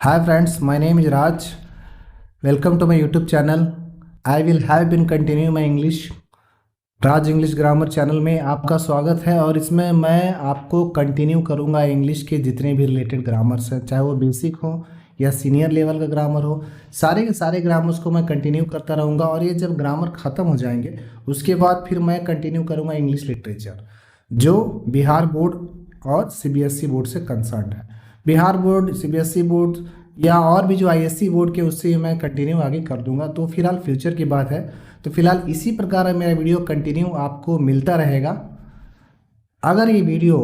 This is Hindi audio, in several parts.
Hi friends, my name is Raj. Welcome to my YouTube channel. I will have been continue my English. Raj English grammar channel में आपका स्वागत है और इसमें मैं आपको कंटिन्यू करूंगा इंग्लिश के जितने भी रिलेटेड ग्रामर्स हैं, चाहे वो बेसिक हो या सीनियर लेवल का ग्रामर हो। सारे के सारे ग्रामर्स को मैं कंटिन्यू करता रहूंगा और ये जब ग्रामर ख़त्म हो जाएंगे उसके बाद फिर मैं कंटिन्यू करूंगा इंग्लिश लिटरेचर, जो बिहार बोर्ड और सीबीएसई बोर्ड से कंसर्न है। बिहार बोर्ड, सीबीएसई बोर्ड या और भी जो आईएससी बोर्ड के, उससे मैं कंटिन्यू आगे कर दूंगा। तो फिलहाल फ्यूचर की बात है, तो फिलहाल इसी प्रकार मेरा वीडियो कंटिन्यू आपको मिलता रहेगा। अगर ये वीडियो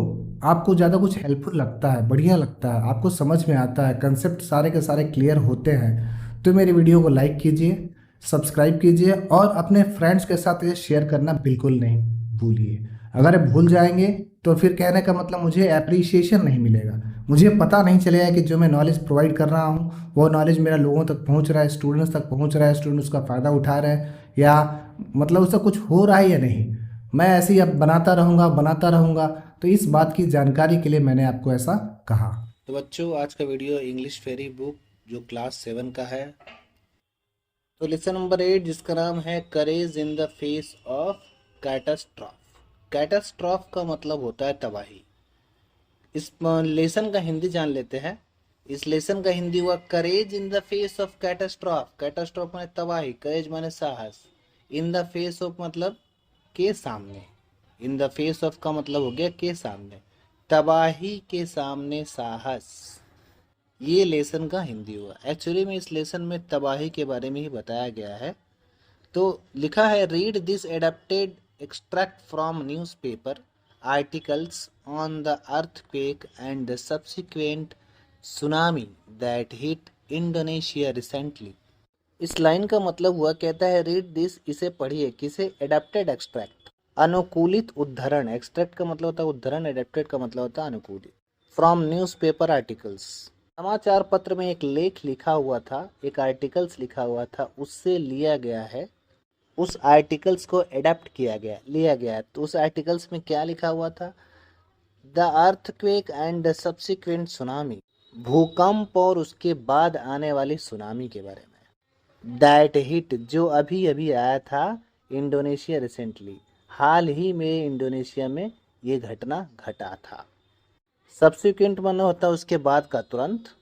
आपको ज़्यादा कुछ हेल्पफुल लगता है, बढ़िया लगता है, आपको समझ में आता है, कंसेप्ट सारे के सारे क्लियर होते हैं, तो मेरे वीडियो को लाइक कीजिए, सब्सक्राइब कीजिए और अपने फ्रेंड्स के साथ ये शेयर करना बिल्कुल नहीं भूलिए। अगर भूल जाएंगे तो फिर कहने का मतलब मुझे एप्रिसिएशन नहीं मिलेगा, मुझे पता नहीं चलेगा कि जो मैं नॉलेज प्रोवाइड कर रहा हूँ वो नॉलेज मेरा लोगों तक पहुँच रहा है, स्टूडेंट्स तक पहुँच रहा है, स्टूडेंट उसका फ़ायदा उठा रहे हैं या मतलब उससे कुछ हो रहा है या नहीं। मैं ऐसे ही अब बनाता रहूँगा। तो इस बात की जानकारी के लिए मैंने आपको ऐसा कहा। तो बच्चों, आज का वीडियो इंग्लिश फेरी बुक जो क्लास 7 का है। तो लेसन नंबर 8 जिसका नाम है courage in the face of catastrophe. Catastrophe का मतलब होता है तबाही। इस लेसन का हिंदी जान लेते हैं। इस लेसन का हिंदी हुआ courage in the face of catastrophe. Catastrophe माने तबाही, करेज माने साहस, इन द फेस ऑफ मतलब के सामने, इन द फेस ऑफ का मतलब हो गया के सामने, तबाही के सामने साहस। ये लेसन का हिंदी हुआ। एक्चुअली में इस लेसन में तबाही के बारे में ही बताया गया है। तो लिखा है read this adapted extract from newspaper articles on the earthquake and the subsequent tsunami that hit Indonesia recently. इस लाइन का मतलब हुआ, कहता है रीड दिस, इसे पढ़िए। किसे? एडेप्टेड एक्सट्रैक्ट, अनुकूलित उद्धरण। एक्सट्रैक्ट का मतलब होता है उद्धरण, एडेप्टेड का मतलब होता है अनुकूलित। फ्रॉम न्यूज़पेपर आर्टिकल्स, समाचार पत्र में एक लेख लिखा हुआ था, एक आर्टिकल्स लिखा हुआ था, उससे लिया गया है। उस आर्टिकल्स को एडेप्ट किया गया, लिया गया है। तो उस आर्टिकल्स में क्या लिखा हुआ था? The earthquake and the subsequent tsunami, भूकंप और उसके बाद आने वाली सुनामी के बारे में। दैट हिट, जो अभी अभी आया था, इंडोनेशिया रिसेंटली, हाल ही में इंडोनेशिया में ये घटना घटा था। सब्सिक्वेंट माना होता है उसके बाद का, तुरंत।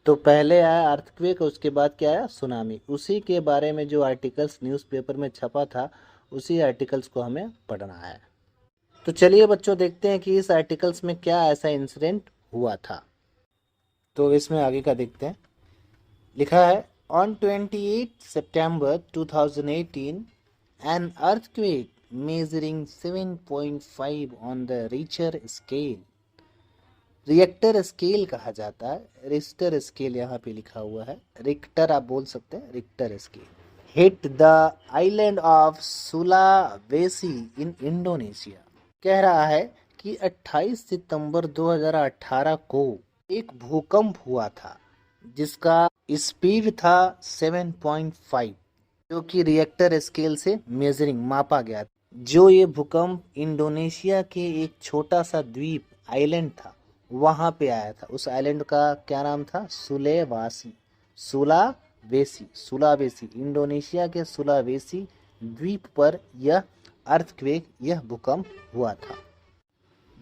तो पहले आया अर्थक्वेक, उसके बाद क्या आया? सुनामी। उसी के बारे में जो आर्टिकल्स न्यूज़पेपर में छपा था, उसी आर्टिकल्स को हमें पढ़ना है। तो चलिए बच्चों, देखते हैं कि इस आर्टिकल्स में क्या ऐसा इंसिडेंट हुआ था। तो इसमें आगे का देखते हैं। लिखा है on 28 September 2018 an earthquake measuring 7.5 on the Richter scale, Richter scale कहा जाता है, रिक्टर स्केल यहाँ पे लिखा हुआ है, रिक्टर आप बोल सकते हैं, Richter scale, hit the island of Sulawesi in Indonesia. कह रहा है कि 28 सितंबर 2018 को एक भूकंप हुआ था जिसका स्पीड था 7.5, जो कि रिएक्टर स्केल से मेजरिंग मापा गया। जो ये भूकंप इंडोनेशिया के एक छोटा सा द्वीप आइलैंड था, वहाँ पे आया था। उस आइलैंड का क्या नाम था? सुलेवासी, सुलावेसी, सुलावेसी, इंडोनेशिया के सुलावेसी द्वीप पर यह अर्थक्वेक, यह भूकंप हुआ था,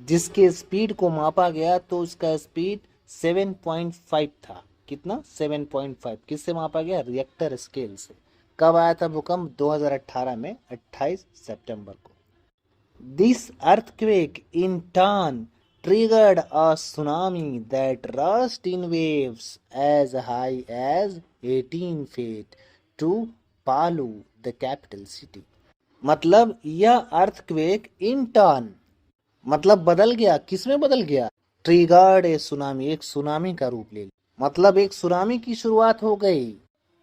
जिसके स्पीड को मापा गया तो उसका स्पीड 7.5 था। कितना? 7.5। किससे मापा गया? रिएक्टर स्केल से। कब आया था भूकंप? 2018 में, 28 सितंबर को। This earthquake in turn triggered a tsunami that rushed in waves as high as 18 feet to Palu, the capital city। मतलब यह अर्थक्वेक इन टर्न मतलब बदल गया। किसमें बदल गया? ट्रिगर्ड ए सुनामी, एक सुनामी का रूप ले लिया। मतलब एक सुनामी की शुरुआत हो गई,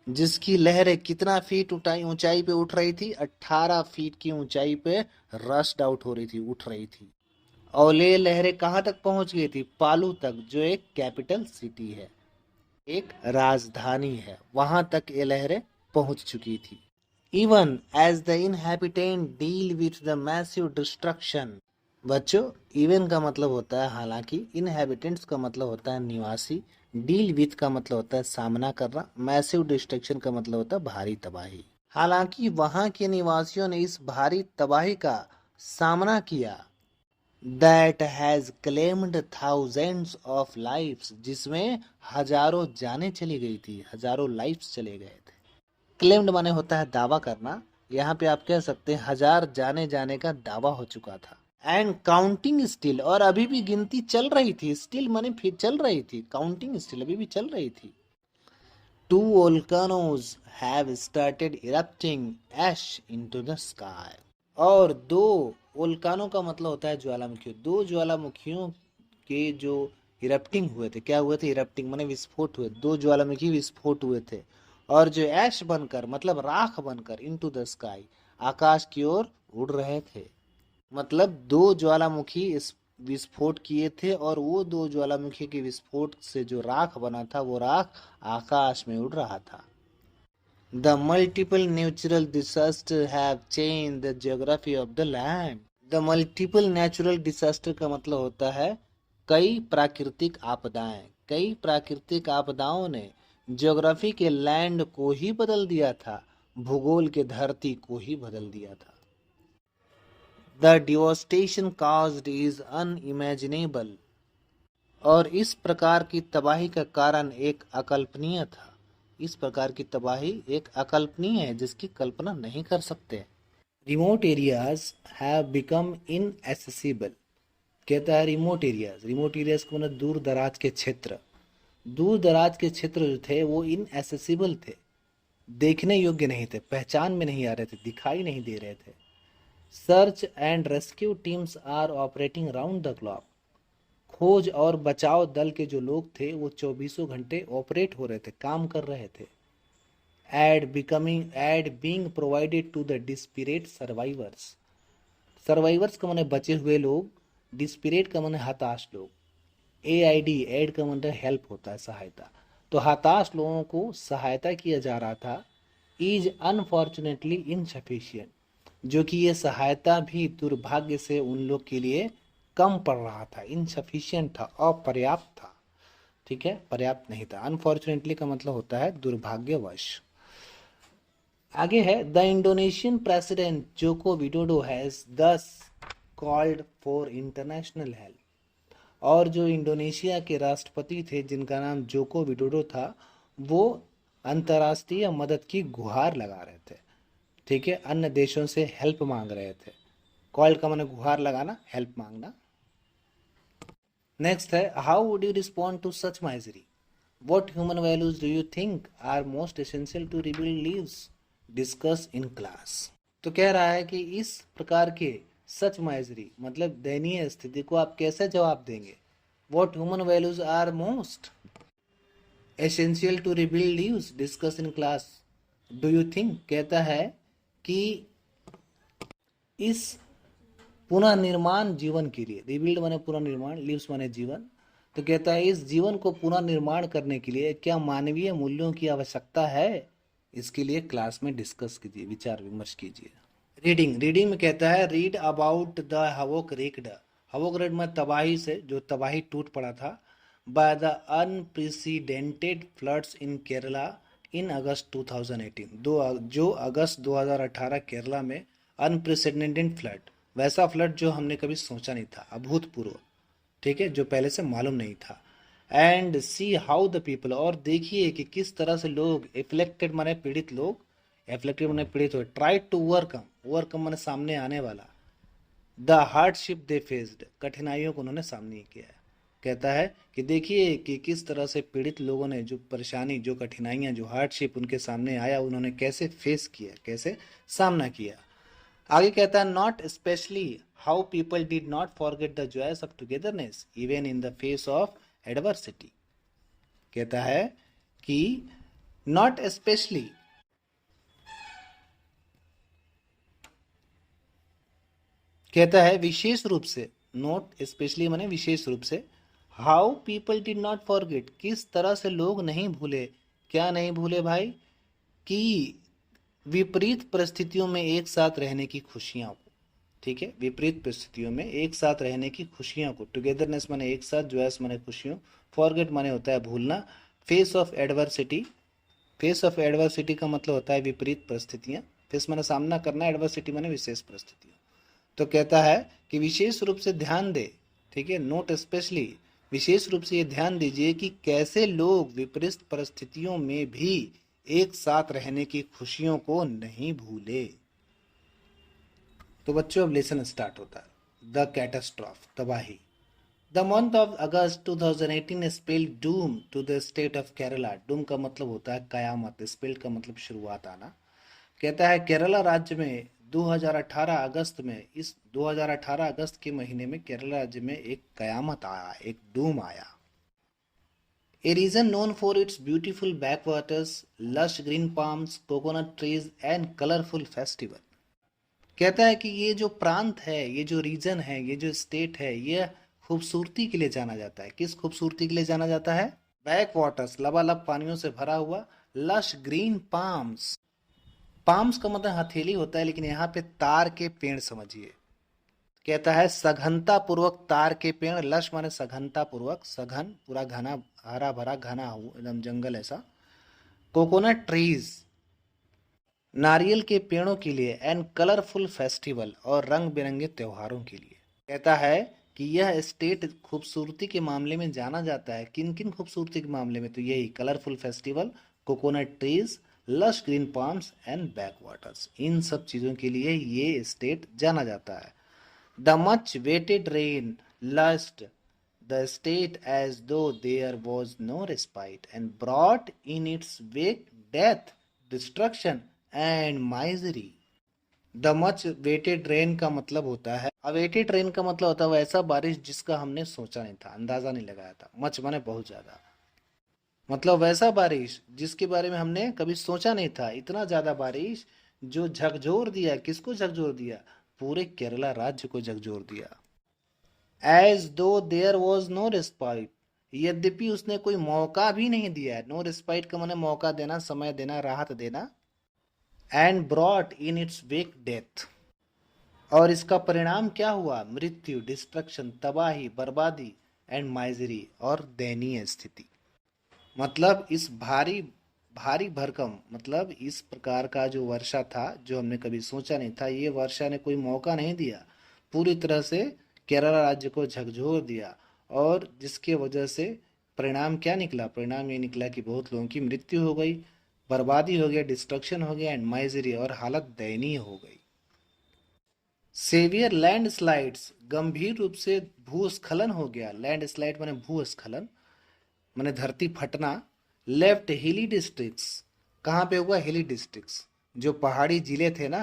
जिसकी लहरें कितना फीट ऊंचाई पे उठ रही थी? 18 फीट की ऊंचाई पे रस्ट आउट हो रही थी, उठ रही थी। और ये लहरें कहाँ तक पहुंच गई थी? पालू तक, जो एक कैपिटल सिटी है, एक राजधानी है, वहां तक ये लहरें पहुंच चुकी थी। Even as the inhabitant deal with the massive destruction. बच्चों, इवन का मतलब होता है हालांकि, इनहैबिटेंट्स का मतलब होता है निवासी, डील विथ का मतलब होता है सामना करना, मैसिव डिस्ट्रक्शन का मतलब होता है भारी तबाही। हालांकि वहां के निवासियों ने इस भारी तबाही का सामना किया, that has claimed thousands of lives, जिसमें हजारों जानें चली गई थी, हजारों लाइफ्स चले गए थे। क्लेम्ड माने होता है दावा करना, यहाँ पे आप कह सकते हैं हजार जाने जाने का दावा हो चुका था। एंड काउंटिंग स्टिल, और अभी भी गिनती चल रही थी, स्टिल माने फिर चल रही थी, काउंटिंग स्टिल अभी भी चल रही थी। Two volcanoes have started erupting ash into the sky, और दो वोल्कानो का मतलब होता है ज्वालामुखी, दो ज्वालामुखियों के जो इरप्टिंग हुए थे, क्या हुए थे, इरप्टिंग माने विस्फोट हुए, दो ज्वालामुखी विस्फोट हुए थे, और जो ऐश बनकर मतलब राख बनकर इनटू द स्काई, आकाश की ओर उड़ रहे थे। मतलब दो ज्वालामुखी इस विस्फोट किए थे, और वो दो ज्वालामुखी के विस्फोट से जो राख बना था वो राख आकाश में उड़ रहा था। The multiple natural disasters have changed the geography of the land. The multiple natural disaster का मतलब होता है कई प्राकृतिक आपदाएं, कई प्राकृतिक आपदाओं ने ज्योग्राफी के लैंड को ही बदल दिया था, भूगोल के धरती को ही बदल दिया था। The devastation caused is unimaginable, और इस प्रकार की तबाही का कारण एक अकल्पनीय था, इस प्रकार की तबाही एक अकल्पनीय है जिसकी कल्पना नहीं कर सकते। रिमोट एरियाज हैव बिकम इनएसेसिबल, कहता है रिमोट एरियाज, रिमोट एरियाज को मतलब दूर दराज के क्षेत्र, दूर दराज के क्षेत्र जो थे वो इनएसेसिबल थे, देखने योग्य नहीं थे, पहचान में नहीं आ रहे थे, दिखाई नहीं दे रहे थे। Search and rescue teams are operating round the clock, खोज और बचाव दल के जो लोग थे वो 24 घंटे ऑपरेट हो रहे थे, काम कर रहे थे। Aid being provided to the desperate survivors, survivors का माने बचे हुए लोग, डिस्परेट का माने हताश लोग, एआईडी एड का मतलब हेल्प होता है, सहायता, तो हताश लोगों को सहायता किया जा रहा था। इज अनफॉर्चुनेटली इनसफिशियंट, जो कि ये सहायता भी दुर्भाग्य से उन लोग के लिए कम पड़ रहा था, इनसफिशियंट था, अपर्याप्त था, ठीक है, पर्याप्त नहीं था। अनफॉर्चुनेटली का मतलब होता है दुर्भाग्यवश। आगे है the Indonesian president Joko Widodo has thus called for international help, और जो इंडोनेशिया के राष्ट्रपति थे जिनका नाम जोको विडोडो था, वो अंतर्राष्ट्रीय मदद की गुहार लगा रहे थे, ठीक है, अन्य देशों से हेल्प मांग रहे थे। कॉल्ड का माने गुहार लगाना, हेल्प मांगना। नेक्स्ट है how would you respond to such misery, what human values do you think are most essential to rebuild lives, discuss in class. तो कह रहा है कि इस प्रकार के सच माइजरी मतलब दयनीय स्थिति को आप कैसे जवाब देंगे। What human values are most essential to rebuild lives, discuss in class, do you think, कहता है कि इस पुनर्निर्माण जीवन के लिए, रिबिल्ड माने पुनर्निर्माण, लीव्स माने जीवन, तो कहता है इस जीवन को पुनर्निर्माण करने के लिए क्या मानवीय मूल्यों की आवश्यकता है, इसके लिए क्लास में डिस्कस कीजिए, विचार विमर्श कीजिए। रीडिंग में कहता है read about the havoc wrecked, havoc wrecked में तबाही से, जो तबाही टूट पड़ा था, by the unprecedented floods in Kerala in August 2018, जो अगस्त 2018 केरला में अनप्रेसिडेंटेड फ्लड, वैसा फ्लड जो हमने कभी सोचा नहीं था, अभूतपूर्व, ठीक है, जो पहले से मालूम नहीं था। And see how the people, और देखिए कि किस तरह से लोग, एफ्लेक्टेड माने पीड़ित लोग, एफ्लेक्टेड माने पीड़ित हुए, ट्राई टू ओवरकम माने सामने आने वाला, द हार्डशिप दे फेस्ड, कठिनाइयों को उन्होंने सामने किया है। कहता है कि देखिए कि किस तरह से पीड़ित लोगों ने जो परेशानी, जो कठिनाइयां, जो हार्डशिप उनके सामने आया, उन्होंने कैसे फेस किया, कैसे सामना किया। आगे कहता है not especially how people did not forget the joys of togetherness even in the face of adversity. कहता है कि नॉट स्पेशली, कहता है विशेष रूप से, नोट स्पेशली माने विशेष रूप से, how people did not forget, किस तरह से लोग नहीं भूले, क्या नहीं भूले भाई, कि विपरीत परिस्थितियों में एक साथ रहने की खुशियां को, ठीक है, विपरीत परिस्थितियों में एक साथ रहने की खुशियों को, टुगेदरनेस माने एक साथ, जॉयस माने खुशियों फॉरगेट माने होता है भूलना। Face of adversity, face of adversity का मतलब होता है विपरीत परिस्थितियाँ। फेस माने सामना करना, एडवर्सिटी माने विशेष परिस्थितियाँ। तो कहता है कि विशेष रूप से ध्यान दे, ठीक है, नोट स्पेशली, विशेष रूप से ये ध्यान दीजिए कि कैसे लोग विपरीत परिस्थितियों में भी एक साथ रहने की खुशियों को नहीं भूले। तो बच्चों अब लेसन स्टार्ट होता है। द कैटास्ट्रॉफ, तबाही। The month of August 2018 spelled doom to the state of Kerala. Doom का मतलब होता है कयामत, स्पेल्ड का मतलब शुरुआत आना। कहता है केरला राज्य में 2018 अगस्त में, इस 2018 अगस्त के महीने में केरला राज्य में एक कयामत आया, एक डूम आया। A region known for its beautiful backwaters, lush green palms, coconut trees and colorful festival। कहता है कि ये जो प्रांत है, ये जो रीजन है, ये जो स्टेट है, ये खूबसूरती के लिए जाना जाता है। किस खूबसूरती के लिए जाना जाता है? बैक वाटर्स, लबालब पानियों से भरा हुआ। लश ग्रीन पाम्स, पाम्स का मतलब हथेली होता है, लेकिन यहाँ पे तार के पेड़ समझिए। कहता है सघनता पूर्वक तार के पेड़, लश माने सघनता पूर्वक, सघन पूरा घना, हरा भरा घना हो एकदम जंगल ऐसा। कोकोनट ट्रीज, नारियल के पेड़ों के लिए। एंड कलरफुल फेस्टिवल, और रंग बिरंगे त्योहारों के लिए। कहता है कि यह स्टेट खूबसूरती के मामले में जाना जाता है। किन किन खूबसूरती के मामले में? तो यही colourful festival, coconut trees, lush green palms and backwaters, इन सब चीज़ों के लिए ये स्टेट जाना जाता है। The much waited rain lashed the state as though there was no respite and brought in its wake death, destruction and misery। The much waited rain का मतलब होता है, अवेटेड रेन का मतलब होता है वैसा बारिश जिसका हमने सोचा नहीं था, अंदाजा नहीं लगाया था। मच माने बहुत ज्यादा, मतलब वैसा बारिश जिसके बारे में हमने कभी सोचा नहीं था। इतना ज्यादा बारिश जो झकझोर दिया, किसको झकझोर दिया? पूरे केरला राज्य को झकझोर दिया। एज दो देयर वॉज नो रिस्पाइट, यद्यपि उसने कोई मौका भी नहीं दिया। नो रिस्पाइट का माने मौका देना, समय देना, राहत देना। And brought in its wake death, और इसका परिणाम क्या हुआ? मृत्यु, डिस्ट्रक्शन, तबाही, बर्बादी, एंड माइजरी, और दयनीय स्थिति। मतलब इस भारी भारी भरकम, मतलब इस प्रकार का जो वर्षा था जो हमने कभी सोचा नहीं था, ये वर्षा ने कोई मौका नहीं दिया, पूरी तरह से केरला राज्य को झकझोर दिया। और जिसके वजह से परिणाम क्या निकला? परिणाम ये निकला कि बहुत लोगों की मृत्यु हो गई, बर्बादी हो गया, डिस्ट्रक्शन हो गया, एंड माइजरी, और हालत दयनीय हो गई। सेवियर लैंडस्लाइड्स, गंभीर रूप से भूस्खलन हो गया। लैंडस्लाइड माने भूस्खलन, माने धरती फटना। लेफ्ट हिली डिस्ट्रिक्ट्स, कहाँ पे हुआ? हिली डिस्ट्रिक्ट्स, जो पहाड़ी जिले थे ना,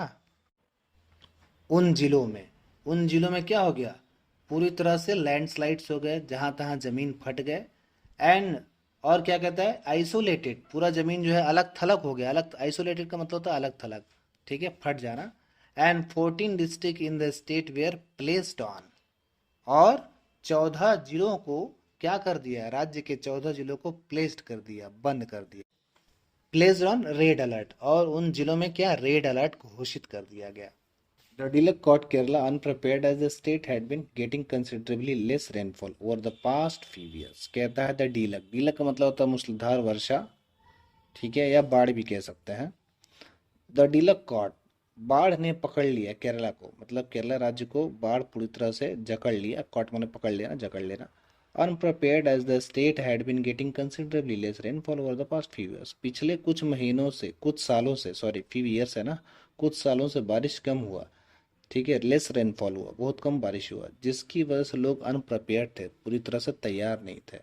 उन जिलों में क्या हो गया? पूरी तरह से लैंडस्लाइड्स हो गए, जहां तहां जमीन फट गए। एंड, और क्या कहता है? आइसोलेटेड, पूरा जमीन जो है अलग थलग हो गया। अलग, आइसोलेटेड का मतलब होता है अलग थलग, ठीक है, फट जाना। And 14 district in the state were placed on, और 14 जिलों को क्या कर दिया? राज्य के 14 जिलों को प्लेस्ड कर दिया, बंद कर दिया। प्लेस्ड ऑन रेड अलर्ट, और उन जिलों में क्या? रेड अलर्ट घोषित कर दिया गया। The Dilak caught Kerala unprepared as the state had been getting considerably less rainfall over the past few years। कहता है द डीलक, डीलक का मतलब होता है मूसलाधार वर्षा, ठीक है, या बाढ़ भी कह सकते हैं। द डीलक कॉट, बाढ़ ने पकड़ लिया केरला को, मतलब केरला राज्य को बाढ़ पूरी तरह से जकड़ लिया। कॉट माने पकड़ लेना, जकड़ लेना। Unprepared as the state had been getting considerably less rainfall over the past few years, पिछले कुछ महीनों से, कुछ सालों से, सॉरी फ्यू ईयर्स है ना, कुछ सालों से बारिश कम हुआ, ठीक है, लेस रेनफॉल हुआ, बहुत कम बारिश हुआ, जिसकी वजह से लोग अनप्रिपेयर्ड थे, पूरी तरह से तैयार नहीं थे।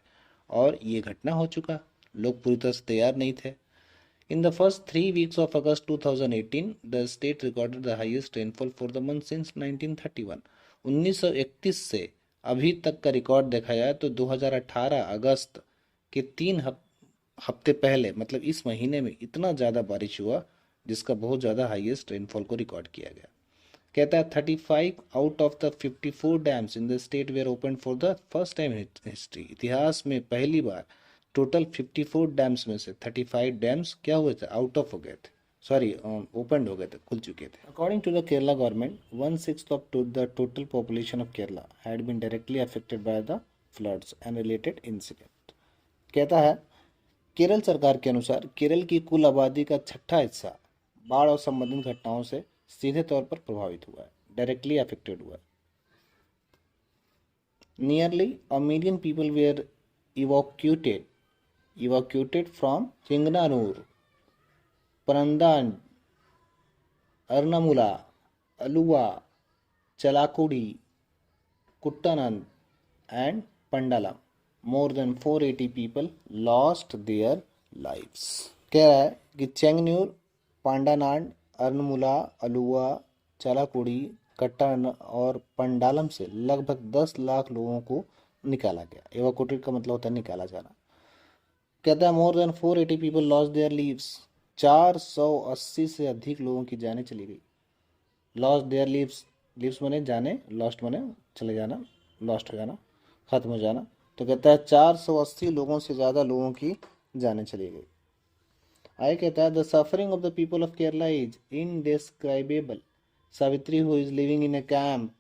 और ये घटना हो चुका, लोग पूरी तरह से तैयार नहीं थे। In the first 3 weeks of August 2018, the state recorded the highest rainfall for the month since 1931। 1931 से अभी तक का रिकॉर्ड देखा जाए तो 2018 अगस्त के 3 हफ्ते पहले, मतलब इस महीने में इतना ज़्यादा बारिश हुआ जिसका बहुत ज़्यादा हाईएस्ट रेनफॉल को रिकॉर्ड किया गया। कहता है 35 out of the 54 dams in the state were open for the first time history, इतिहास में पहली बार टोटल 54 डैम्स में से 35 डैम्स क्या हुए थे? आउट ऑफ हो गए थे, सॉरी ओपन हो गए थे, खुल चुके थे। According to the Kerala government, 1/6 of the total population of Kerala had been directly affected by the floods and related incident. कहता है केरल सरकार के अनुसार केरल की कुल आबादी का छठा हिस्सा बाढ़ और संबंधित घटनाओं से सीधे तौर पर प्रभावित हुआ है, डायरेक्टली अफेक्टेड हुआ है। Nearly a million people were evacuated from Chinganur, Prandan, Arnamula, Alua, Chalakudi, Kuttanand, and Pandalam. More than 480 people lost their lives. कह रहा है कि चेंगन्यूर, पांडानाड, अर्नमुला, अलुआ, चालाकुड़ी, कट्टान और पंडालम से लगभग 10 लाख लोगों को निकाला गया। एवाकुएटेड का मतलब होता है निकाला जाना। कहता है more than 480 people lost their leaves, 480 से अधिक लोगों की जानें चली गई। लॉस्ट देयर लीव्स, लीव्स माने जाने, लॉस्ट माने चले जाना, लॉस्ट हो जाना, खत्म हो जाना। तो कहता है 480 लोगों से ज़्यादा लोगों की जानें चली गई। आगे कहता है the suffering of the people of Kerala is indescribable. Savitri, who is living in a camp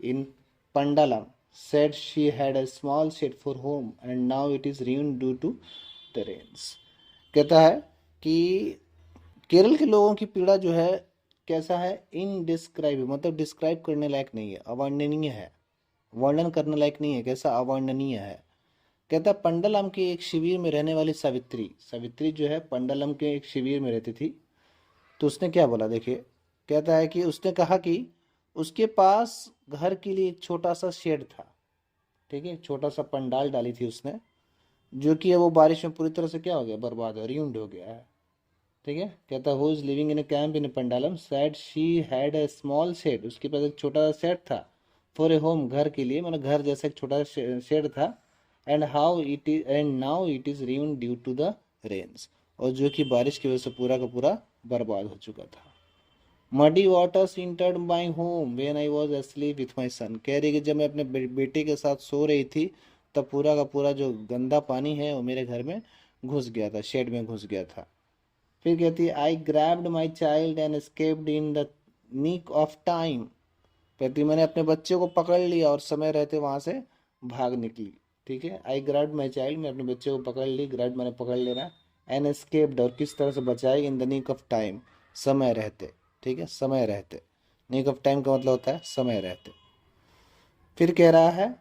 in Pandalam, said she had a small shed for home and now it is ruined due to the rains. कहता है कि केरल के लोगों की पीड़ा जो है कैसा है, इनडिस्क्राइब मतलब डिस्क्राइब करने लायक नहीं है, अवर्णनीय है, वर्णन करने लायक नहीं है, कैसा अवर्णनीय है। कहता है पंडलम के एक शिविर में रहने वाली सावित्री, सावित्री जो है पंडलम के एक शिविर में रहती थी। तो उसने क्या बोला देखिए, कहता है कि उसने कहा कि उसके पास घर के लिए एक छोटा सा शेड था, ठीक है, छोटा सा पंडाल डाली थी उसने, जो कि वो बारिश में पूरी तरह से क्या हो गया, बर्बाद, रियूंड हो गया है। ठीक है, कहता है who is living in a camp in Pandalam said she had a small shed, उसके पास एक छोटा सा शेड था, फॉर ए होम, घर के लिए, मतलब घर जैसा एक छोटा सा शेड था। And now it is ruined due to the rains, और जो कि बारिश की वजह से पूरा का पूरा बर्बाद हो चुका था। Muddy waters entered my home when I was asleep with my son. कह रही कि जब मैं अपने बेटे के साथ सो रही थी तब पूरा का पूरा जो गंदा पानी है वो मेरे घर में घुस गया था, शेड में घुस गया था। फिर कहती है I grabbed my child and escaped in the nick of time. कहती मैंने अपने बच्चे को पकड़ लिया और समय रहते वहाँ से भाग निकली। ठीक है, आई ग्रैब्ड माई चाइल्ड, मैं अपने बच्चे को पकड़ ली, ग्रैब्ड मैंने पकड़ लेना, एंड एस्केप्ड और किस तरह से बचाई, इन द नीक ऑफ टाइम, समय रहते। ठीक है, समय रहते, नीक ऑफ टाइम का मतलब होता है समय रहते। फिर कह रहा है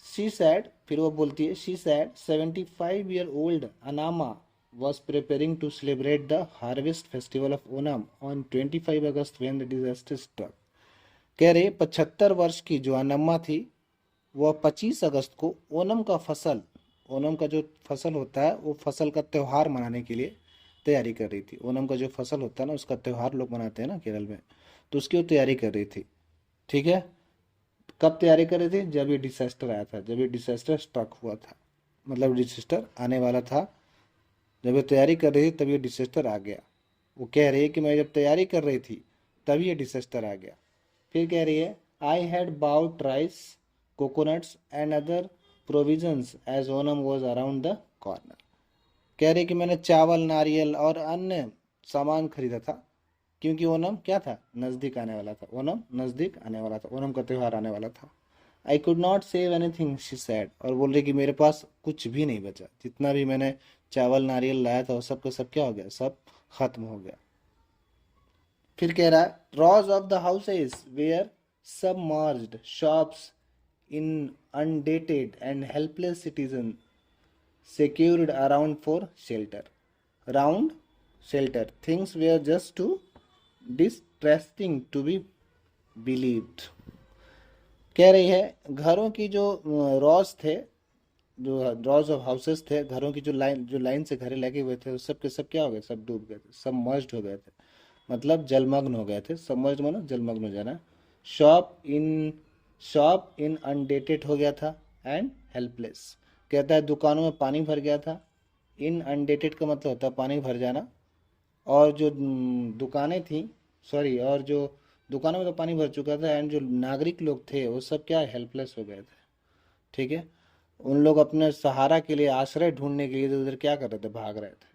शी सैड, फिर वो बोलती है she said 75 year old Annamma was preparing to celebrate the harvest festival of Onam on 25 August when the disaster struck. कह रहे 75 वर्ष की जो अनम्मा थी वह 25 अगस्त को ओनम का फसल, ओनम का जो फसल होता है वो फसल का त्यौहार मनाने के लिए तैयारी कर रही थी। ओनम का जो फसल होता है ना उसका त्यौहार लोग मनाते हैं ना केरल में, तो उसकी वो तैयारी कर रही थी। ठीक है, कब तैयारी कर रही थी, जब ये डिसास्टर आया था, जब ये डिसास्टर स्ट्रक हुआ था, मतलब डिसास्टर आने वाला था, जब ये तैयारी कर रही थी तब ये डिसास्टर आ गया। वो कह रही है कि मैं जब तैयारी कर रही थी तभी ये डिसास्टर आ गया। फिर कह रही है I had bought rice, coconuts and other provisions as Onam was around the corner. कह रही कि मैंने चावल, नारियल और अन्य सामान खरीदा था क्योंकि ओनम क्या था, नज़दीक आने वाला था, ओनम नज़दीक आने वाला था, ओनम का त्यौहार आने वाला था। I could not save anything she said, और बोल रही कि मेरे पास कुछ भी नहीं बचा, जितना भी मैंने चावल नारियल लाया था वो सब का सब क्या हो गया, सब खत्म हो गया। फिर कह रहा है rows of the houses were submerged, shops inundated and helpless citizen secured around for shelter, round shelter, things were just too distressing to be believed। कह रही है घरों की जो रॉज थे, जो रॉज ऑफ हाउसेस थे, घरों की जो लाइन से घरे लगे हुए थे, सब के सब क्या हो गए, सब डूब गए थे, सब मर्ज्ड हो गए थे, मतलब जलमग्न हो गए थे। सबमर्ज्ड मानो जलमग्न हो जाना। शॉप इन अनडेटेड हो गया था, एंड हेल्पलेस, कहता है दुकानों में पानी भर गया था। इन अनडेटेड का मतलब होता है पानी भर जाना, और जो दुकानें थी, सॉरी, और जो दुकानों में तो पानी भर चुका था, एंड जो नागरिक लोग थे वो सब क्या हेल्पलेस हो गए थे। ठीक है, उन लोग अपने सहारा के लिए, आश्रय ढूंढने के लिए इधर उधर क्या कर रहे थे, भाग रहे थे।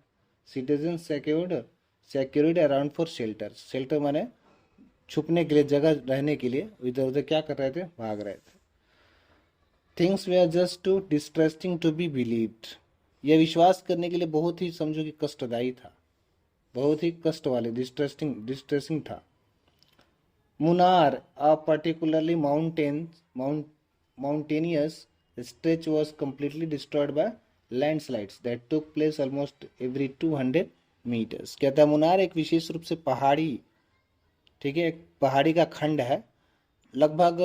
Citizen secured around for shelter, shelter माने छुपने के लिए, जगह रहने के लिए, इधर उधर क्या कर रहे थे, भाग रहे थे। Things were just too distressing to be believed, यह विश्वास करने के लिए बहुत ही समझो कि कष्टदायी था, बहुत ही कष्ट वाले, डिस्ट्रेसिंग था। Munnar, a particularly mountainous stretch was completely destroyed by landslides that took place almost every 200 meters। कहता है मुनार एक विशेष रूप से पहाड़ी, ठीक है, एक पहाड़ी का खंड है, लगभग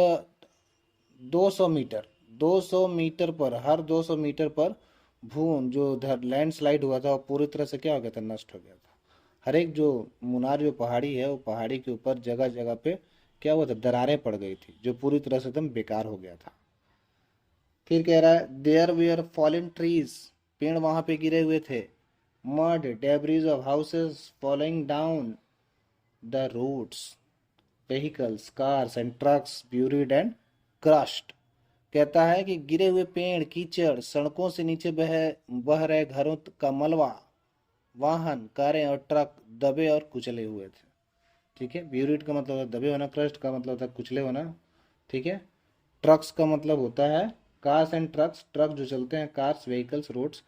200 मीटर, 200 मीटर पर, हर 200 मीटर पर भून जो लैंडस्लाइड हुआ था वो पूरी तरह से क्या हो गया था, नष्ट हो गया था। हर एक जो मुनार जो पहाड़ी है वो पहाड़ी के ऊपर जगह जगह पे क्या हुआ था, दरारें पड़ गई थी, जो पूरी तरह से एकदम बेकार हो गया था। फिर कह रहा है देयर वेयर फॉलन ट्रीज, पेड़ वहां पे गिरे हुए थे। Mud debris of houses following down the roads, vehicles, cars and trucks buried and crushed. कहता है कि गिरे हुए पेड़, कीचड़, सड़कों से नीचे बह रहे घरों का मलबा, वाहन, कारें और ट्रक दबे और कुचले हुए थे। ठीक है, ब्यूरिड का मतलब होता है दबे होना, क्रस्ट का मतलब होता है कुचले होना। ठीक है, ट्रक्स का मतलब होता है कार्स एंड ट्रक्स, ट्रक जो चलते हैं, कार्स, व्हीकल्स, रोड्स।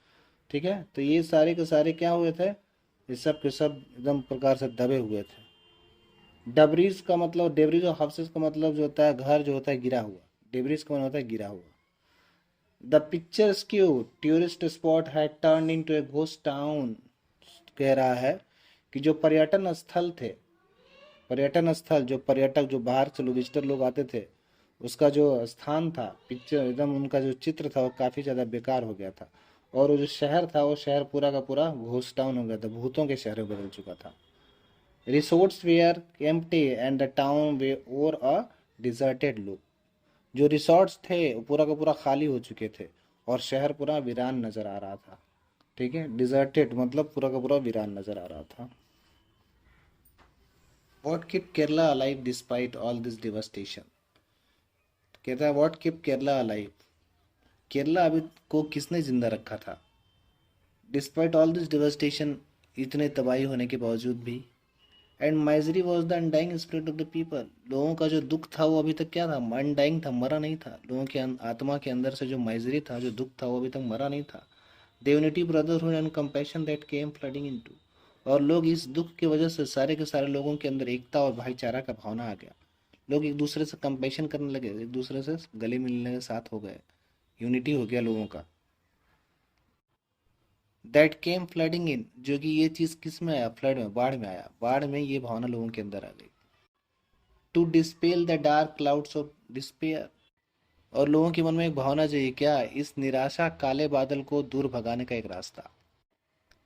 ठीक है, तो ये सारे के सारे क्या हुए थे, ये सब के सब एकदम प्रकार से दबे हुए थे। डबरीज का मतलब, डेबरीज और हाउसेस का मतलब जो होता है घर जो होता है गिरा हुआ, डेबरीज का मतलब होता है गिरा हुआ। द पिक्चर्स्क्यू टूरिस्ट स्पॉट है turn into a ghost town. कह रहा है कि जो पर्यटन स्थल थे, पर्यटन स्थल, जो पर्यटक, जो बाहर से विजिटर लोग आते थे, उसका जो स्थान था, पिक्चर एकदम उनका जो चित्र था वो काफ़ी ज़्यादा बेकार हो गया था। और वो जो शहर था वो शहर पूरा का पूरा घोस्ट टाउन हो गया था, भूतों के शहर में बदल चुका था। Resorts were empty and the town wore a deserted look. जो रिसोर्ट्स थे वो पूरा का पूरा खाली हो चुके थे और शहर पूरा वीरान नज़र आ रहा था। ठीक है, डिजर्टेड मतलब पूरा का पूरा वीरान नज़र आ रहा था। What kept Kerala alive despite all this devastation? कहता है What kept Kerala alive? Kerala अभी को किसने जिंदा रखा था? Despite all this devastation, इतने तबाही होने के बावजूद भी। And misery was the undying spirit of the people। लोगों का जो दुख था वो अभी तक क्या था, undying था, मरा नहीं था। लोगों के आत्मा के अंदर से जो misery था, जो दुख था, वो अभी तक मरा नहीं था। The unity, brotherhood and compassion that came flooding into। और लोग इस दुख की वजह से सारे के सारे लोगों के अंदर एकता और भाईचारा का भावना आ गया। लोग एक दूसरे से कंपेशन करने लगे, एक दूसरे से गले मिलने के साथ हो गए, यूनिटी हो गया लोगों का। दैट केम फ्लडिंग इन, जो कि ये चीज़ किस में आया, फ्लड में, बाढ़ में आया, बाढ़ में ये भावना लोगों के अंदर आ गई। To dispel the dark clouds of despair, और लोगों के मन में एक भावना चाहिए क्या, इस निराशा काले बादल को दूर भगाने का एक रास्ता,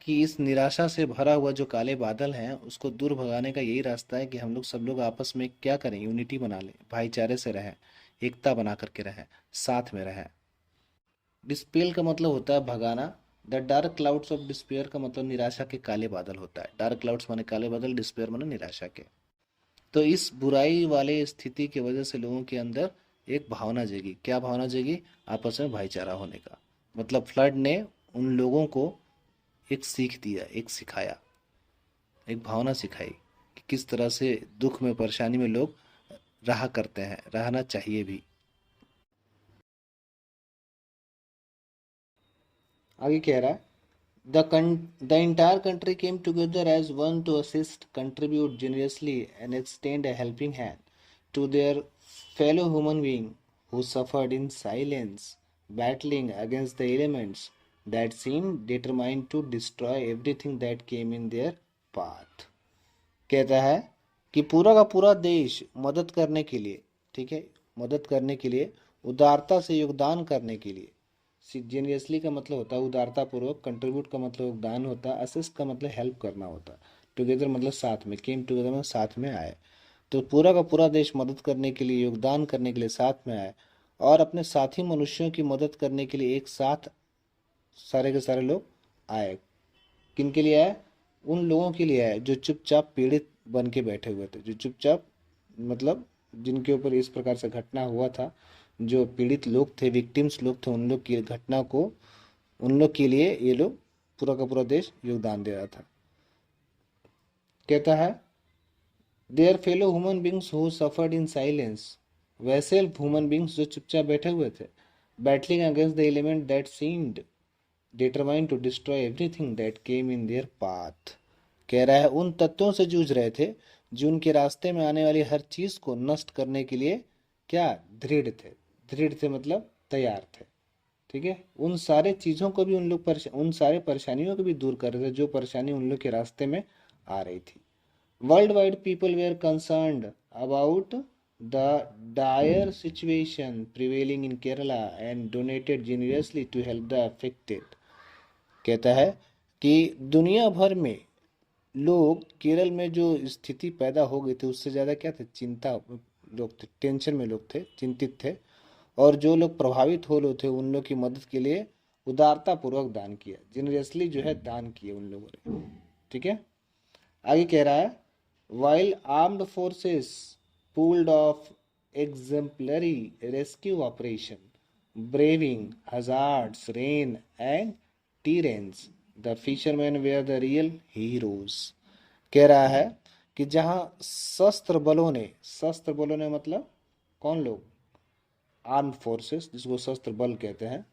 कि इस निराशा से भरा हुआ जो काले बादल हैं उसको दूर भगाने का यही रास्ता है कि हम लोग सब लोग आपस में क्या करें, यूनिटी बना लें, भाईचारे से रहें, एकता बना करके रहें, साथ में रहें। डिस्पेल का मतलब होता है भगाना। The dark clouds of despair का मतलब निराशा के काले बादल होता है। डार्क क्लाउड्स माने काले बादल, डिस्पेयर माने निराशा के। तो इस बुराई वाले स्थिति की वजह से लोगों के अंदर एक भावना जगी, क्या भावना जगी, आपस में भाईचारा होने का। मतलब फ्लड ने उन लोगों को एक सीख दिया, एक सिखाया, एक भावना सिखाई कि किस तरह से दुख में, परेशानी में लोग रहा करते हैं, रहना चाहिए भी। आगे कह रहा है the entire country came together as one to assist, contribute generously and extend a helping hand to their fellow human being who suffered in silence, battling against the elements that seemed determined to destroy everything that came in their path। कहता है कि पूरा का पूरा देश मदद करने के लिए, ठीक है, मदद करने के लिए, उदारता से योगदान करने के लिए। जेनियसली का मतलब होता है उदारता पूर्वक, कंट्रीब्यूट का मतलब योगदान होता है, असिस्ट का मतलब हेल्प करना होता है, टुगेदर मतलब साथ में, केम टुगेदर में साथ में आए। तो पूरा का पूरा देश मदद करने के लिए, योगदान करने के लिए साथ में आए और अपने साथी मनुष्यों की मदद करने के लिए एक साथ सारे के सारे लोग आए। किन के लिए आए, उन लोगों के लिए आए जो चुपचाप पीड़ित बन के बैठे हुए थे, जो चुपचाप मतलब जिनके ऊपर इस प्रकार से घटना हुआ था, जो पीड़ित लोग थे, विक्टिम्स लोग थे, उन लोग की घटना को, उन लोग के लिए ये लोग, पूरा का पूरा देश योगदान दे रहा था। कहता है their fellow human beings who suffered in silence, वैसे ह्यूमन बींग्स जो चुपचाप बैठे हुए थे, battling against the element that seemed determined to destroy everything that came in their path। कह रहा है उन तत्वों से जूझ रहे थे जो उनके रास्ते में आने वाली हर चीज को नष्ट करने के लिए क्या दृढ़ थे। दृढ़ थे मतलब तैयार थे। ठीक है, उन सारे चीजों को भी उन लोग उन सारे परेशानियों को भी दूर कर रहे थे जो परेशानी उन लोग के रास्ते में आ रही थी। Worldwide people were concerned about the dire situation prevailing in Kerala and donated generously to help the affected। कहता है कि दुनिया भर में लोग केरल में जो स्थिति पैदा हो गई थी उससे ज़्यादा क्या थे, चिंता लोग थे, टेंशन में लोग थे, चिंतित थे। और जो लोग प्रभावित हो रहे थे उन लोग की मदद के लिए उदारता पूर्वक दान किया, जेनरसली जो है दान किए उन लोगों ने। ठीक है, आगे कह रहा है while armed forces pulled off exemplary rescue operation, braving hazards, rain and terrains, the fishermen were the real heroes। कह रहा है कि जहां शस्त्र बलों ने मतलब कौन लोग, आर्म्ड फोर्सेस जिसको शस्त्र बल कहते हैं।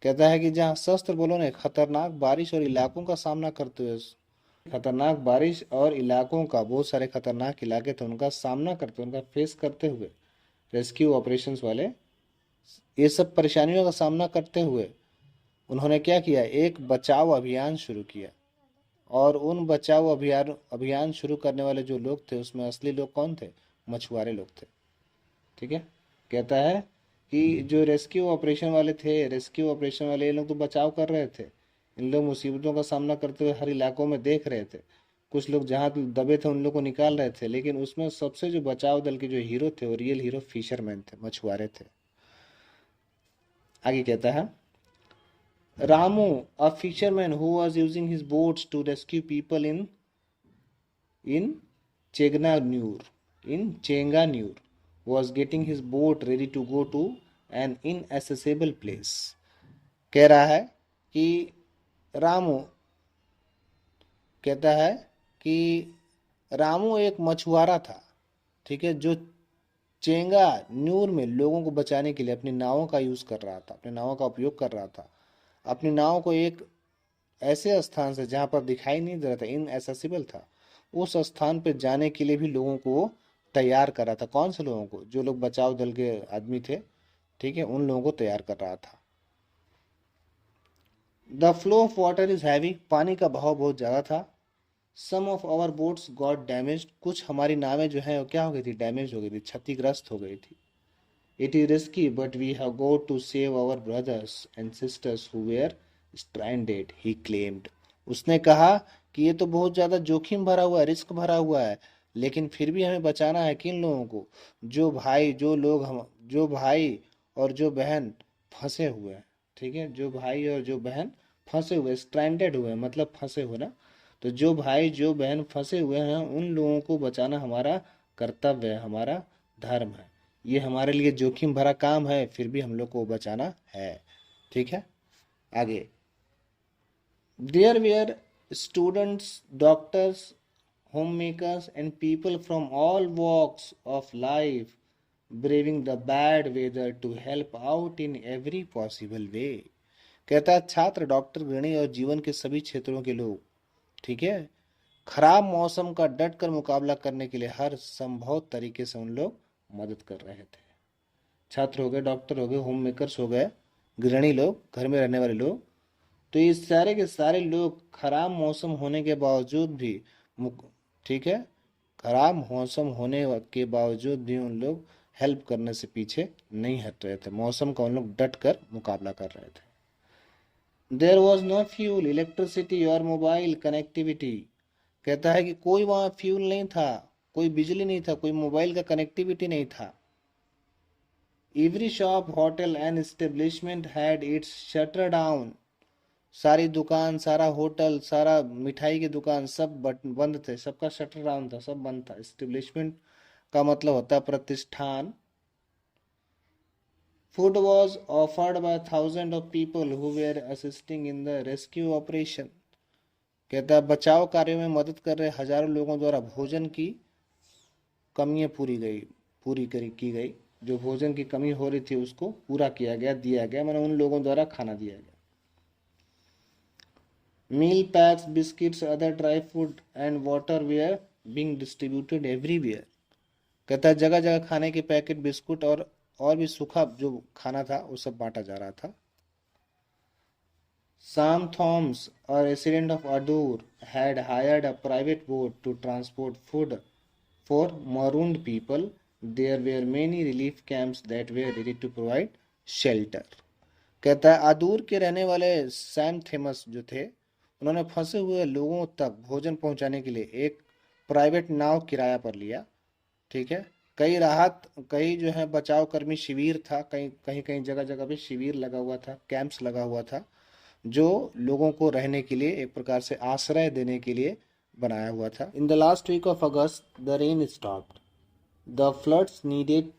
कहता है कि जहां शस्त्र बलों ने खतरनाक बारिश और इलाकों का सामना करते हुए, खतरनाक बारिश और इलाकों का, बहुत सारे खतरनाक इलाके थे उनका सामना करते, उनका फेस करते हुए, रेस्क्यू ऑपरेशंस वाले ये सब परेशानियों का सामना करते हुए उन्होंने क्या किया, एक बचाव अभियान शुरू किया। और उन बचाव अभियान शुरू करने वाले जो लोग थे उसमें असली लोग कौन थे, मछुआरे लोग थे। ठीक है, कहता है कि जो रेस्क्यू ऑपरेशन वाले थे, रेस्क्यू ऑपरेशन वाले ये लोग तो बचाव कर रहे थे, इन लोग मुसीबतों का सामना करते हुए हर इलाकों में देख रहे थे, कुछ लोग जहाँ दबे थे उन लोग को निकाल रहे थे, लेकिन उसमें सबसे जो बचाव दल के जो हीरो थे वो रियल हीरो फिशरमैन थे, मछुआरे थे। आगे कहता है Ramu, a fisherman who was using his boats to rescue people in Chengannur was getting his boat ready to go to an inaccessible place। कह रहा है कि रामू, कहता है कि रामू एक मछुआरा था, ठीक है, जो चेंगा न्यूर में लोगों को बचाने के लिए अपनी नावों का यूज कर रहा था, अपनी नावों का उपयोग कर रहा था। अपनी नाव को एक ऐसे स्थान से जहां पर दिखाई नहीं दे रहा था, इनएसेसिबल था, उस स्थान पर जाने के लिए भी लोगों को तैयार कर रहा था। कौन से लोगों को, जो लोग बचाव दल के आदमी थे, ठीक है, उन लोगों को तैयार कर रहा था। The flow of water is heavy, पानी का बहाव बहुत ज्यादा था। Some of our boats got damage, कुछ हमारी नावें जो है वो क्या हो गई थी, डैमेज हो गई थी, क्षतिग्रस्त हो गई थी। It is risky but we have got to save our brothers and sisters who were stranded, he claimed. उसने कहा कि ये तो बहुत ज्यादा जोखिम भरा हुआ है, रिस्क भरा हुआ है, लेकिन फिर भी हमें बचाना है किन लोगों को, जो भाई, जो लोग हम, जो भाई और जो बहन फंसे हुए हैं। ठीक है, जो भाई और जो बहन फंसे हुए, स्ट्रैंडेड हुए मतलब फंसे हुए ना, तो जो भाई जो बहन फंसे हुए हैं उन लोगों को बचाना हमारा कर्तव्य है, हमारा धर्म है। ये हमारे लिए जोखिम भरा काम है, फिर भी हम लोग को बचाना है। ठीक है, आगे there were students, doctors, homemakers and people from all walks of life braving the bad weather to help out in every possible way। कहता है छात्र, डॉक्टर, गृहिणी और जीवन के सभी क्षेत्रों के लोग, ठीक है, खराब मौसम का डट कर मुकाबला करने के लिए हर संभव तरीके से उन लोग मदद कर रहे थे। छात्र हो गए, डॉक्टर हो गए, होम मेकर्स हो गए, गृहिणी लोग, घर में रहने वाले लोग, तो ये सारे के सारे लोग खराब मौसम होने के बावजूद भी, ठीक है, खराब मौसम होने के बावजूद भी उन लोग हेल्प करने से पीछे नहीं हट रहे थे, मौसम का उन लोग डट कर मुकाबला कर रहे थे। There was no fuel, electricity और मोबाइल कनेक्टिविटी। कहता है कि कोई वहां फ्यूल नहीं था, कोई बिजली नहीं था, कोई मोबाइल का कनेक्टिविटी नहीं था। Every shop, hotel and establishment had it's shutter down, सारी दुकान, सारा होटल, सारा मिठाई की दुकान सब बंद थे, सबका शटर डाउन था, सब बंद था। एस्टेब्लिशमेंट का मतलब होता है प्रतिष्ठान। Food was offered by thousand of people who were assisting in the rescue operation. कहता है बचाव कार्यों में मदद कर रहे हजारों लोगों द्वारा भोजन की कमियां की गई, जो भोजन की कमी हो रही थी उसको पूरा किया गया, दिया गया, मैंने उन लोगों द्वारा खाना दिया गया। Meal packs, biscuits, other dry food and water were being distributed everywhere. कहता है जगह जगह खाने के पैकेट, बिस्कुट और भी सूखा जो खाना था वो सब बांटा जा रहा था। Sam Thoms, a resident of Adur, had hired a private boat to transport food for marooned people. There were many relief camps that were ready to provide shelter. कहता है आदूर के रहने वाले सैम थेमस जो थे, उन्होंने फंसे हुए लोगों तक भोजन पहुंचाने के लिए एक प्राइवेट नाव किराया पर लिया। ठीक है। कई जो है बचाव कर्मी शिविर था, कहीं कहीं कहीं जगह जगह पे शिविर लगा हुआ था, कैंप्स लगा हुआ था, जो लोगों को रहने के लिए एक प्रकार से आश्रय देने के लिए बनाया हुआ था। In the last week of August the rain stopped, the floods needed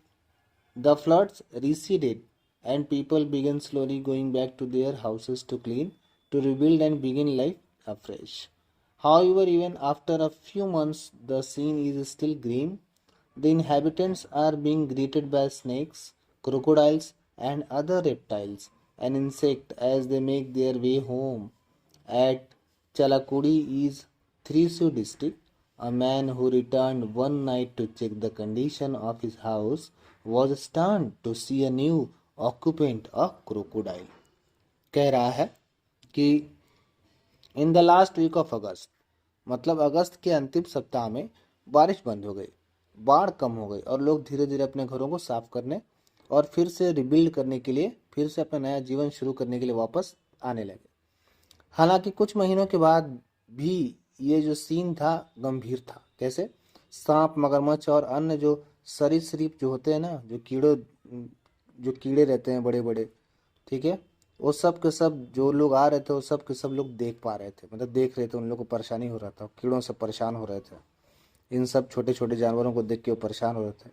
the floods receded and people began slowly going back to their houses to clean, to rebuild and begin life afresh. However, even after a few months, the scene is still grim. The inhabitants are being greeted by snakes, crocodiles, and other reptiles and insects as they make their way home. At Chalakudi is Thrissur district, a man who returned one night to check the condition of his house was stunned to see a new occupant, a crocodile. कह रहा है कि in the last week of August, मतलब अगस्त के अंतिम सप्ताह में बारिश बंद हो गई, बाढ़ कम हो गई और लोग धीरे धीरे अपने घरों को साफ करने और फिर से रिबिल्ड करने के लिए, फिर से अपना नया जीवन शुरू करने के लिए वापस आने लगे। हालांकि कुछ महीनों के बाद भी ये जो सीन था गंभीर था। कैसे? सांप, मगरमच्छ और अन्य जो सरीसृप जो होते हैं ना, जो कीड़े रहते हैं बड़े बड़े, ठीक है, वो सब के सब जो लोग आ रहे थे वो सब के सब लोग देख पा रहे थे, मतलब देख रहे थे, उन लोगों को परेशानी हो रहा था, कीड़ों से परेशान हो रहे थे, इन सब छोटे छोटे जानवरों को देख के वो परेशान हो रहे थे।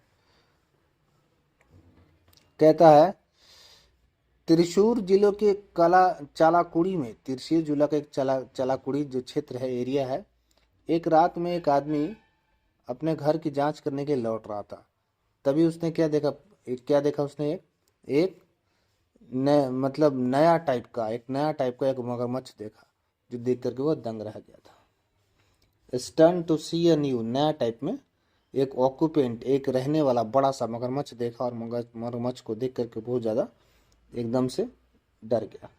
कहता है त्रिशूर जिले के चालाकुड़ी में, त्रिशूर जिला का एक चालाकुड़ी जो क्षेत्र है, एरिया है, एक रात में एक आदमी अपने घर की जांच करने के लिए लौट रहा था। तभी उसने क्या देखा उसने एक मतलब नया टाइप का एक मगरमच्छ देखा, जो देख करके वो दंग रह गया था। Stun to see a new, नया टाइप में एक ऑक्यूपेंट, एक रहने वाला बड़ा सा मगरमच्छ देखा और मगरमच्छ को देख करके बहुत ज़्यादा एकदम से डर गया।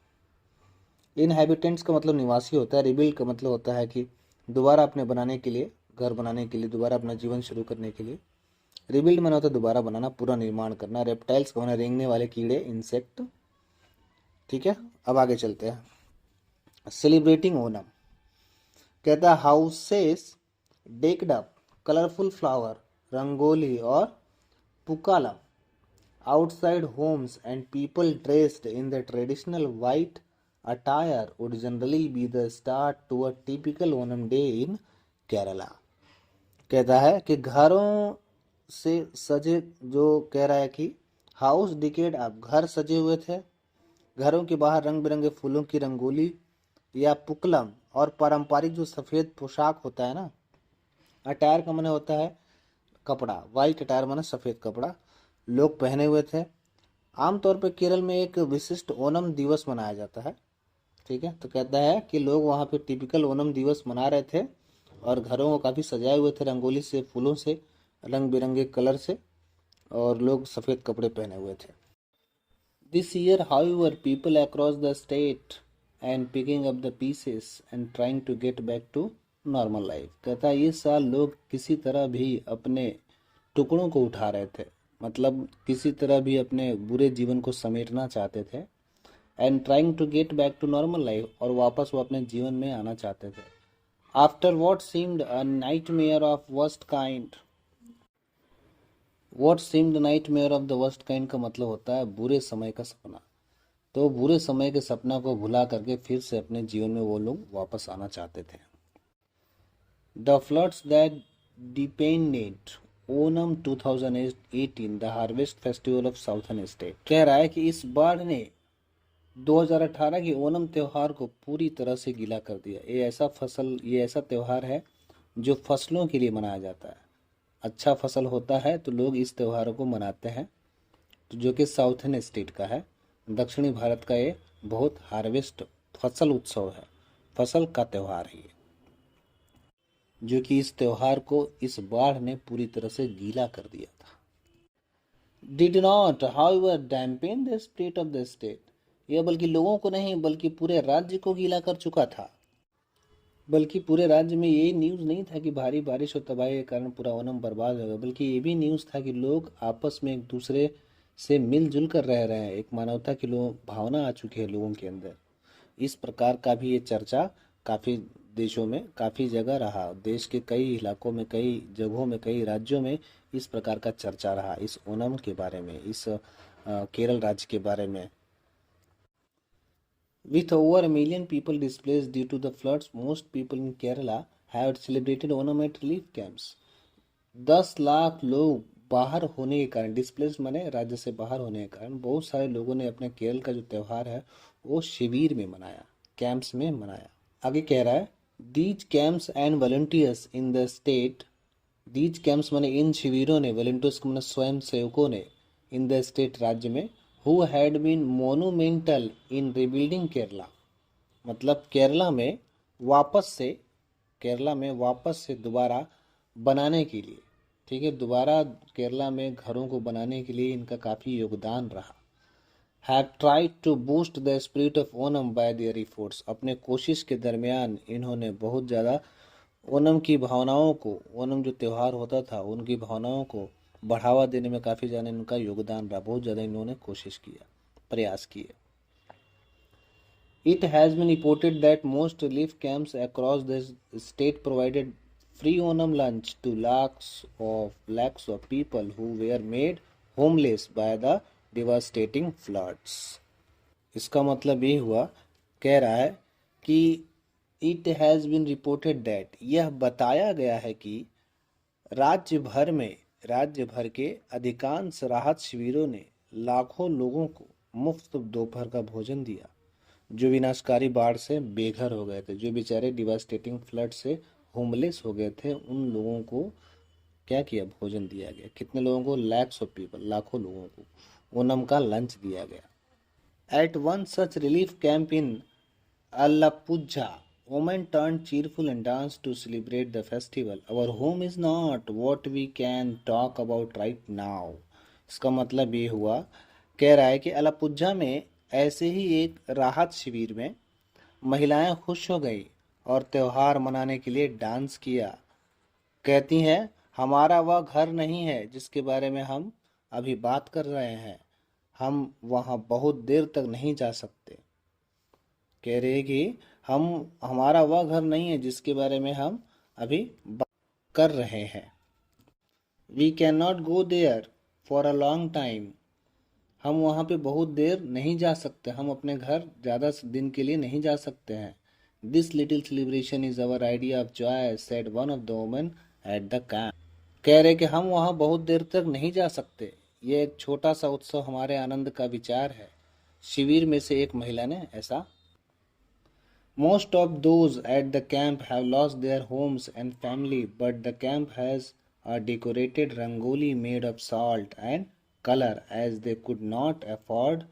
इनहैबिटेंट्स का मतलब निवासी होता है, रिबिल्ड का मतलब होता है कि दोबारा अपने बनाने के लिए, घर बनाने के लिए, दोबारा अपना जीवन शुरू करने के लिए। रिबिल्ड माना होता है दोबारा बनाना, पूरा निर्माण करना। रेप्टाइल्स का माना रेंगने वाले कीड़े, इंसेक्ट। ठीक है, अब आगे चलते हैं। सेलिब्रेटिंग ओनम, कहता है houses decked up, colourful flower, rangoli और पुकालम outside homes, and people dressed in the traditional white attire would generally be the start to a typical Onam day in Kerala. कहता है कि घरों से सजे, जो कह रहा है कि हाउस डिकेड, अब घर सजे हुए थे, घरों के बाहर रंग बिरंगे फूलों की रंगोली या पुकलम और पारंपरिक जो सफ़ेद पोशाक होता है ना, अटायर का माने होता है कपड़ा, वाइट अटायर माने सफ़ेद कपड़ा, लोग पहने हुए थे। आमतौर पर केरल में एक विशिष्ट ओनम दिवस मनाया जाता है। ठीक है, तो कहता है कि लोग वहाँ पे टिपिकल ओनम दिवस मना रहे थे और घरों को काफ़ी सजाए हुए थे रंगोली से, फूलों से, रंग बिरंगे कलर से, और लोग सफ़ेद कपड़े पहने हुए थे। This year however people across the state and picking up the pieces and trying to get back to normal life. कहता है इस साल लोग किसी तरह भी अपने टुकड़ों को उठा रहे थे, मतलब किसी तरह भी अपने बुरे जीवन को समेटना चाहते थे। And trying to get back to normal life, और वापस वो अपने जीवन में आना चाहते थे। After what seemed a nightmare of worst kind, what seemed nightmare of the worst kind का मतलब होता है बुरे समय का सपना। तो बुरे समय के सपना को भुला करके फिर से अपने जीवन में वो लोग वापस आना चाहते थे। The floods that depended Onam 2018, the harvest festival of southern state. कह रहा है कि इस बाढ़ ने 2018 के ओनम त्यौहार को पूरी तरह से गीला कर दिया। ये ऐसा त्यौहार है जो फसलों के लिए मनाया जाता है। अच्छा फसल होता है तो लोग इस त्यौहार को मनाते हैं, तो जो कि साउथर्न स्टेट का है, दक्षिणी भारत का ये बहुत हार्वेस्ट फसल उत्सव है। फसल का त्यौहार है ये, जो कि इस त्यौहार को इस बाढ़ ने पूरी तरह से गीला कर दिया था। Did not, however, dampen the spirit of the state. यह बल्कि लोगों को नहीं बल्कि पूरे राज्य को गीला कर चुका था। बल्कि पूरे राज्य में ये न्यूज़ नहीं था कि भारी बारिश और तबाही के कारण पूरा ओनम बर्बाद हो गया, बल्कि ये भी न्यूज़ था कि लोग आपस में एक दूसरे से मिलजुल कर रह रहे हैं। एक मानवता की भावना आ चुकी है लोगों के अंदर। इस प्रकार का भी ये चर्चा काफ़ी देशों में काफ़ी जगह रहा। देश के कई इलाकों में, कई जगहों में, कई राज्यों में इस प्रकार का चर्चा रहा इस ओनम के बारे में, इस केरल राज्य के बारे में। With over a million people displaced due to the floods, most people in Kerala have celebrated Onam at relief camps. 10 lakh लोग बाहर होने के कारण, डिस्प्लेस माने राज्य से बाहर होने के कारण, बहुत सारे लोगों ने अपने केरल का जो त्यौहार है वो शिविर में मनाया, कैंप्स में मनाया। आगे कह रहा है these camps and volunteers in the state, these camps माने इन शिविरों ने, वॉलंटियर्स को माने स्वयं सेवकों ने, इन द स्टेट राज्य में, who had been monumental in rebuilding Kerala, मतलब केरला में वापस से दोबारा बनाने के लिए, ठीक है, दोबारा केरला में घरों को बनाने के लिए इनका काफ़ी योगदान रहा। Have tried to boost the spirit of Onam by their efforts, अपने कोशिश के दरमियान इन्होंने बहुत ज़्यादा ओनम की भावनाओं को, ओनम जो त्यौहार होता था उनकी भावनाओं को बढ़ावा देने में काफ़ी ज़्यादा इनका योगदान रहा। बहुत ज़्यादा इन्होंने कोशिश किया, प्रयास किए। It has been reported that most relief camps across the state provided free Onam lunch to lakhs of people who were made homeless by the devastating floods. इसका मतलब ये हुआ, कह रहा है कि it has been reported that, यह बताया गया है कि राज्य भर के अधिकांश राहत शिविरों ने लाखों लोगों को मुफ्त दोपहर का भोजन दिया, जो विनाशकारी बाढ़ से बेघर हो गए थे, जो बेचारे डिवास्टेटिंग फ्लड से होमलेस हो गए थे, उन लोगों को क्या किया, भोजन दिया गया। कितने लोगों को, लैक्स ऑफ पीपल, लाखों लोगों को ओनम का लंच दिया गया। At one such relief camp in Alappuzha, women turned cheerful and danced to celebrate the festival. Our home is not what we can talk about right now. इसका मतलब ये हुआ, कह रहा है कि अलापुझा में ऐसे ही एक राहत शिविर में महिलाएं खुश हो गई और त्यौहार मनाने के लिए डांस किया। कहती हैं हमारा वह घर नहीं है जिसके बारे में हम अभी बात कर रहे हैं, हम वहाँ बहुत देर तक नहीं जा सकते। कह रहे कि हमारा वह घर नहीं है जिसके बारे में हम अभी बात कर रहे हैं। We can not go there for a long time, हम वहाँ पे बहुत देर नहीं जा सकते, हम अपने घर ज़्यादा दिन के लिए नहीं जा सकते हैं। This little celebration is our idea of Joy, said one of the women at the camp. कह रहे कि हम वहाँ बहुत देर तक नहीं जा सकते, ये एक छोटा सा उत्सव हमारे आनंद का विचार है। शिविर में से एक महिला ने ऐसा। Most of those at the camp have lost their homes and family, but the camp has a decorated rangoli made of salt and color, as they could not afford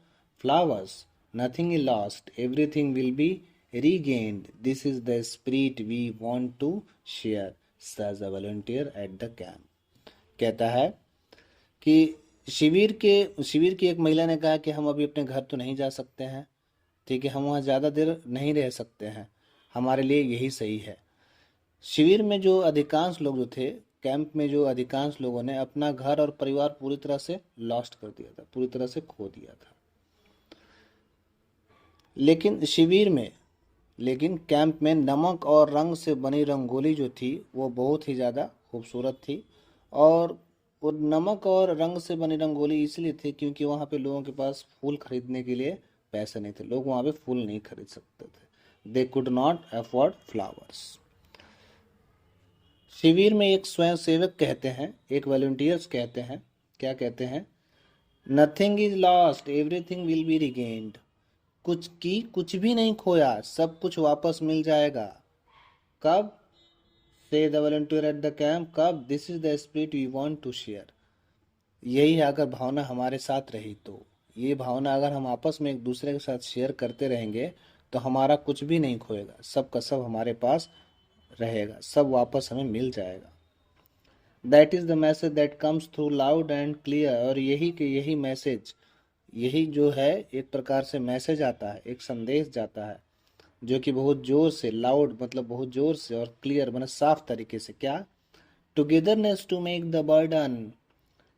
flowers. Nothing is lost, everything will be regained. This is the spirit we want to share, says a volunteer at the camp. कहता है कि शिविर की एक महिला ने कहा कि हम अभी अपने घर तो नहीं जा सकते हैं, ठीक है, हम वहाँ ज़्यादा देर नहीं रह सकते हैं, हमारे लिए यही सही है। शिविर में जो अधिकांश लोग जो थे, कैंप में जो अधिकांश लोगों ने अपना घर और परिवार पूरी तरह से लॉस्ट कर दिया था, पूरी तरह से खो दिया था। लेकिन कैंप में नमक और रंग से बनी रंगोली जो थी वो बहुत ही ज़्यादा खूबसूरत थी, और वो नमक और रंग से बनी रंगोली इसलिए थी क्योंकि वहाँ पे लोगों के पास फूल खरीदने के लिए पैसे नहीं थे, लोग वहाँ पे फूल नहीं खरीद सकते थे। They could not afford flowers. शिविर में एक स्वयं सेवक कहते हैं, एक वॉलंटियर्स कहते हैं, क्या कहते हैं, nothing is lost, everything will be regained. कुछ भी नहीं खोया, सब कुछ वापस मिल जाएगा। कब? से the volunteer at the camp, कब? This is the spirit we want to share. यही अगर भावना हमारे साथ रही तो, ये भावना अगर हम आपस में एक दूसरे के साथ शेयर करते रहेंगे तो हमारा कुछ भी नहीं खोएगा, सब का सब हमारे पास रहेगा, सब वापस हमें मिल जाएगा। That is the message that comes through loud and clear. और यही मैसेज, यही जो है एक प्रकार से मैसेज आता है, एक संदेश जाता है जो कि बहुत जोर से, लाउड मतलब बहुत जोर से, और क्लियर मतलब साफ तरीके से। क्या? Togetherness to make the burden.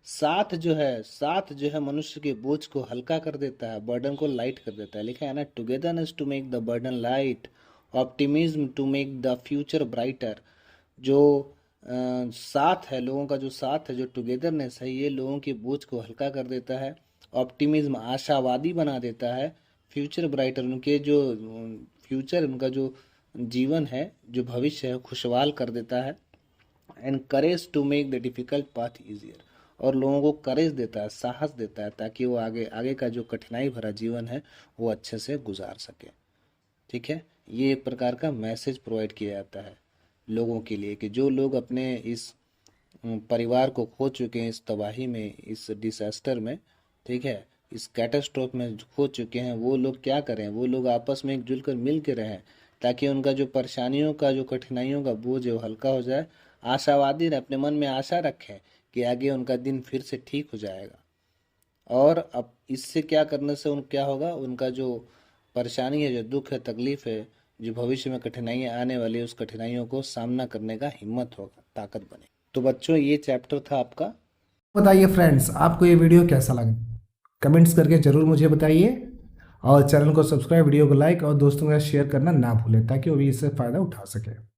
साथ जो है मनुष्य के बोझ को हल्का कर देता है, बर्डन को लाइट कर देता है। लिखा है ना, togetherness to make the burden light, optimism to make the future brighter. जो साथ है, लोगों का जो साथ है, जो टुगेदरनेस है, ये लोगों के बोझ को हल्का कर देता है। ऑप्टिमिज्म आशावादी बना देता है। फ्यूचर ब्राइटर उनके जो फ्यूचर, उनका जो जीवन है, जो भविष्य है, खुशहाल कर देता है। And courage to make the difficult path easier. और लोगों को करेज देता है, साहस देता है, ताकि वो आगे का जो कठिनाई भरा जीवन है वो अच्छे से गुजार सके। ठीक है, ये एक प्रकार का मैसेज प्रोवाइड किया जाता है लोगों के लिए कि जो लोग अपने इस परिवार को खो चुके हैं, इस तबाही में, इस डिसास्टर में, ठीक है, इस कैटास्ट्रोफ में खो चुके हैं, वो लोग क्या करें, वो लोग आपस में एकजुट कर मिल के रहें, ताकि उनका जो परेशानियों का, जो कठिनाइयों का बोझ है वो हल्का हो जाए। आशावादी रहे, अपने मन में आशा रखें कि आगे उनका दिन फिर से ठीक हो जाएगा। और अब इससे क्या करने से उन क्या होगा, उनका जो परेशानी है, जो दुख है, तकलीफ है, जो भविष्य में कठिनाइयाँ आने वाली है, उस कठिनाइयों को सामना करने का हिम्मत होगा, ताकत बने। तो बच्चों, ये चैप्टर था आपका। बताइए फ्रेंड्स, आपको ये वीडियो कैसा लगा? कमेंट्स करके ज़रूर मुझे बताइए, और चैनल को सब्सक्राइब, वीडियो को लाइक और दोस्तों के साथ शेयर करना ना भूलें, ताकि वो भी इससे फ़ायदा उठा सके।